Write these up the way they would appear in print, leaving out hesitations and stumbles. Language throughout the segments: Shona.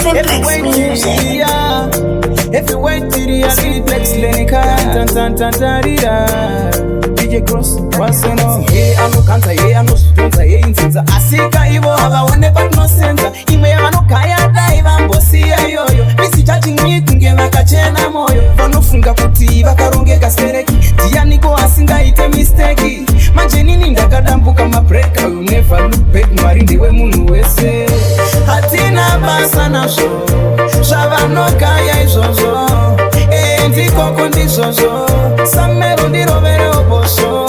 Simplex music. If you wait till you Simplex Lenica, DJ Cross, what's in all? Hey, I no cancer, hey, I no sponsor, hey, incense. Asika Ivo, have a one but no center. Ime no kaya dive and bossy, yo. Missy judging me, Kungeva Kachena Moyo. Vano funga kuti, Vakaronge Kasereki. Dianiko Asinga ite mistake. Manjenini ndakadambuka mabreka. You never look back, Marinde we munu wese. Hatina basana show. Shavano kaya izozo. Ndiko kondizozo. Samero ndirovere oboso.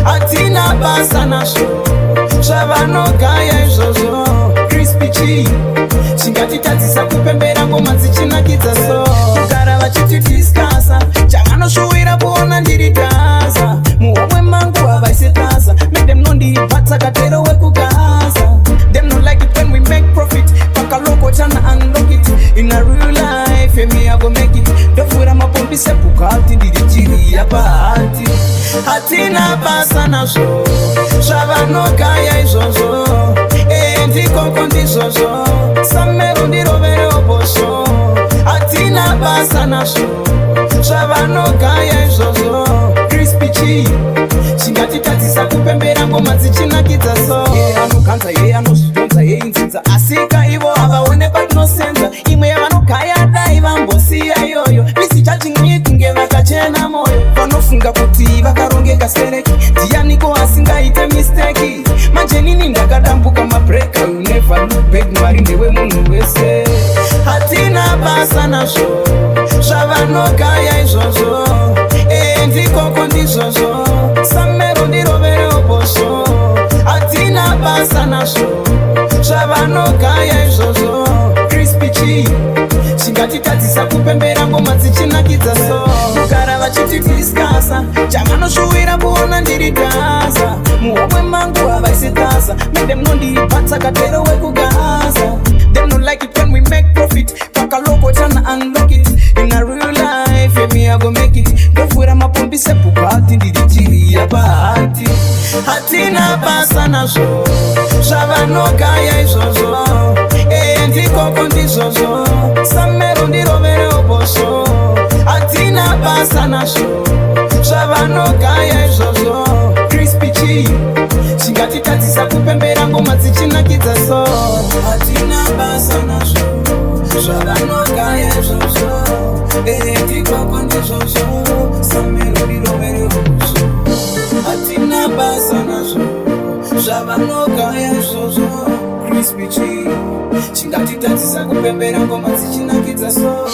Hatina basana show. Shavano kaya izozo. Crispy cheese. Chingati tatisa kupembera ngoma dzichinakidza so. Kugara vachiti discussa. Changano shuwira kuona ndiri gaza. Muhomwe mangu havaisitasa. Make them know ndiri bhatsa katero wekugaza. Them don't like it when we make profit. Pakaloko chana unlock it. In a real life, me I go make it. Dofura mapombi sepuka alti ndiri chiri yapa alti. Hatina basana so. Shavano kaya izozo. Ndiko kondizozo. Samero ndirovere oboso. Hatina basana so. Shavano kaya izozo. Crispy cheese. Chingati tatisa kupembera ngoma dzichinakidza so. Ano kanza ye ano sponsor ye incense. Asika Ivo hava one but no center. Imwe vano kaya dai vambosia yoyo. Missy judging me Kungeva Kachena Moyo. Vanofunga kuti Vakaronge Kasereki. Dianiko Asinga ite mistake. Manjenini ndakadambuka mabreka. You never look back, Marinde we munu wese. Hatina basana show. Shavano kaya izozo. Ndiko kondizozo. Samero ndirovere oboso. Hatina basana show. Shavano kaya izozo. Crispy cheese. Chingati tatisa kupembera ngoma dzichinakidza so. Kugara vachiti discussa. Changano shuwira kuona ndiri gaza. Muhomwe mangu havaisitasa. Make them know ndiri bhatsa katero wekugaza. Them don't like it when we make profit. Pakaloko chana unlock it. In a real life, me I go make it. Dofura mapombi sepuka alti ndiri chiri yapa alti. Hatina basana so. Shavano kaya izozo. Ndiko kondizozo. Samero ndirovere oboso. Hatina basana so. Shavano kaya izozo. Crispy cheese. Chingati tatisa kupembera ngoma dzichinakidza so. Hatina basana so. Shavano kaya izozo. Ndiko kondizozo. Samero ndirovere oboso. Hatina basana so. Shavano kaya izozo. Crispy cheese. Chingati tatisa kupembera ngoma dzichinakidza so.